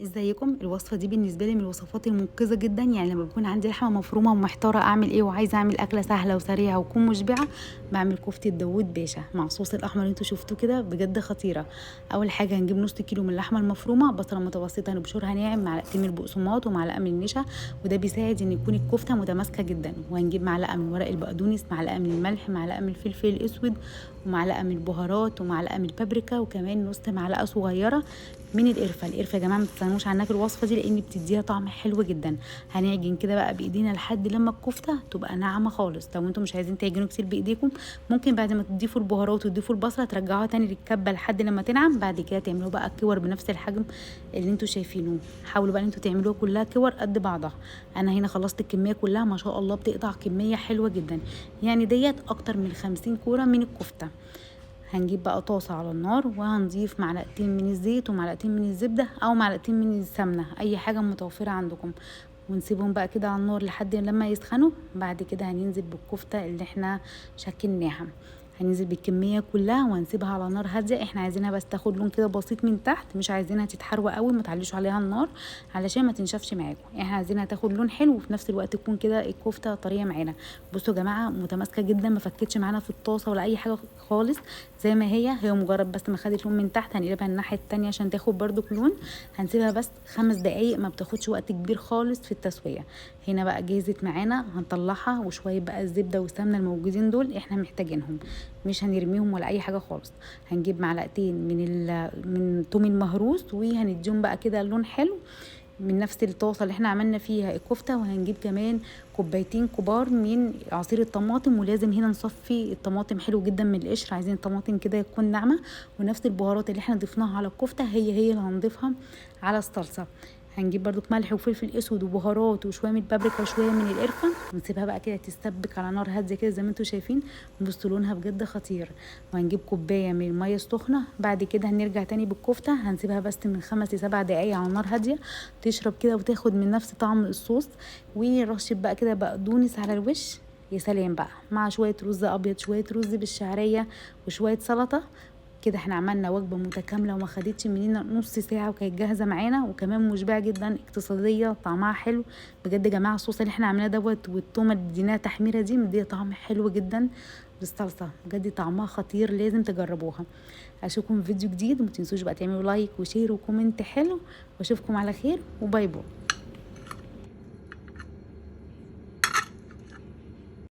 ازيكم؟ الوصفه دي بالنسبه لي من الوصفات المنقذه جدا. يعني لما بكون عندي لحمه مفرومه ومحتاره اعمل ايه وعايزه اعمل اكله سهله وسريعه وتكون مشبعه، بعمل كفته داوود باشا مع الصوص الاحمر اللي انتوا شفتوه كده، بجد خطيره. اول حاجه هنجيب نص كيلو من اللحمه المفرومه، بصله متوسطه هنبشرها ناعم، معلقتين من البقسماط ومعلقه من النشا، وده بيساعد ان يكون الكفته متماسكه جدا. وهنجيب معلقه من ورق البقدونس، معلقه من الملح، معلقه من الفلفل الاسود، ومعلقه من البهارات، ومعلقه من البابريكا، وكمان نص معلقه صغيره من القرفه يا جماعه. ما تستنوش عنها في الوصفه دي لان بتديها طعم حلو جدا. هنعجن كده بقى بايدينا لحد لما الكفته تبقى ناعمه خالص. لو انتم مش عايزين تعجنوا كتير بايديكم، ممكن بعد ما تضيفوا البهارات وتضيفوا البصله ترجعوها تاني للكبه لحد لما تنعم. بعد كده تعملوا بقى كور بنفس الحجم اللي انتم شايفينه. حاولوا بقى ان انتم تعملوها كلها كور قد بعضها. انا هنا خلصت الكميه كلها، ما شاء الله بتقطع كميه حلوه جدا، يعني ديت اكتر من 50 كوره من الكفته. هنجيب بقى طاسة على النار وهنضيف معلقتين من الزيت ومعلقتين من الزبدة او معلقتين من السمنة، اي حاجة متوفرة عندكم، ونسيبهم بقى كده على النار لحد لما يسخنوا. بعد كده هننزل بالكفتة اللي احنا شكلناها، هننزل بالكمية كلها وهنسيبها على نار هادية. احنا عايزينها بس تاخد لون كده بسيط من تحت، مش عايزينها تتحروق قوي، ما تعليش عليها النار علشان ما تنشفش معاكم. احنا عايزينها تاخد لون حلو وفي نفس الوقت تكون كده الكفتة طرية معانا. بصوا يا جماعة متماسكة جدا، ما فكتش معانا في الطاسة ولا اي حاجة خالص، زي ما هي مجرد بس ما خدت لون من تحت. هنقلبها الناحية التانية عشان تاخد برضو لون. هنسيبها بس 5 دقايق، ما بتاخدش وقت كبير خالص في التسوية. هنا بقى جهزت معانا، هنطلعها وشوية بقى الزبدة والسمنة الموجودين دول احنا محتاجينهم، مش هنرميهم ولا اي حاجه خالص. هنجيب معلقتين من توم المهروس وهنديهم بقى كده لون حلو من نفس الطاسه اللي احنا عملنا فيها الكفته. وهنجيب كمان كوبايتين كبار من عصير الطماطم، ولازم هنا نصفي الطماطم حلو جدا من القشر، عايزين الطماطم كده تكون ناعمه. ونفس البهارات اللي احنا ضفناها على الكفته هي اللي هنضيفها على الصلصه. هنجيب برضو ملح وفلفل اسود وبهارات وشويه من البابريكا وشويه من القرفه، ونسيبها بقى كده تستبك على نار هاديه كده زي ما انتم شايفين. بصوا لونها بجد خطير. وهنجيب كوبايه من الميه السخنه. بعد كده هنرجع تاني بالكفته، هنسيبها بس من 5 ل7 دقايق على نار هاديه تشرب كده وتاخد من نفس طعم الصوص. ورشه بقى كده بقدونس على الوش، يا سلام بقى، مع شويه رز ابيض، شويه رز بالشعريه، وشويه سلطه. كده احنا عملنا وجبه متكامله وما خدتش مننا نص ساعه وكانت جاهزه معانا، وكمان مشبعه جدا، اقتصاديه، طعمها حلو بجد يا جماعه. الصوص اللي احنا عاملاه دوت والتومه اللي اديناها تحميره دي مديه طعم حلو جدا بالصلصه، بجد طعمها خطير، لازم تجربوها. اشوفكم في فيديو جديد، وما تنسوش بقى تعملوا لايك وشير وكومنت حلو، واشوفكم على خير وباي باي.